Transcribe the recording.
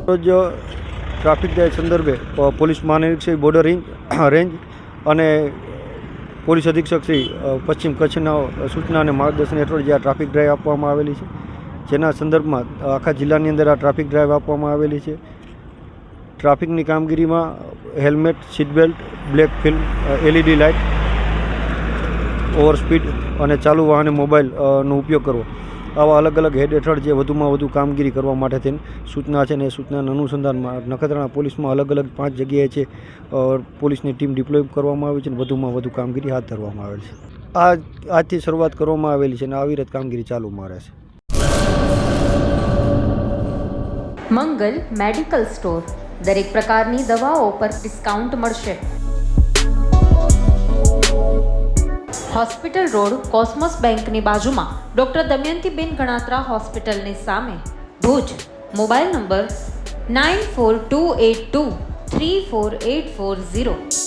રોજ ટ્રાફિક સંદર્ભે police મહાનિરીક્ષક border range અને પોલીસ અધિક્ષક શ્રી પશ્ચિમ કચ્છના સૂચના અને માર્ગદર્શન હેઠળ જે આ ટ્રાફિક ડ્રાઈવ આપવામાં આવેલી છે, જેના સંદર્ભમાં આખા જિલ્લાની અંદર આ ટ્રાફિક ડ્રાઈવ આપવામાં આવેલી છે. ટ્રાફિકની કામગીરીમાં helmet, seat belt, black film, LED light, over speed અને ચાલુ વાહને મોબાઈલનો ઉપયોગ કરવો, આવા અલગ અલગ હેડ હેઠળ જે વધુમાં વધુ કામગીરી કરવા માટે તેની સૂચના છે. અને એ સૂચનાના અનુસંધાનમાં નખત્રાણા પોલીસમાં અલગ અલગ 5 જગ્યાએ છે પોલીસની ટીમ ડિપ્લોય કરવામાં આવી છે અને વધુમાં વધુ કામગીરી હાથ ધરવામાં આવેલ છે. આજથી શરૂઆત કરવામાં આવેલી છે અને અવિરત કામગીરી ચાલુમાં રહેશે. મંગલ મેડિકલ સ્ટોર, દરેક પ્રકારની દવાઓ પર ડિસ્કાઉન્ટ મળશે. હોસ્પિટલ રોડ, કોસ્મોસ બેંકની બાજુમાં, ડૉક્ટર દમયંતીબેન ગણાત્રા હોસ્પિટલની સામે, ભુજ. Mobile number 9428234840.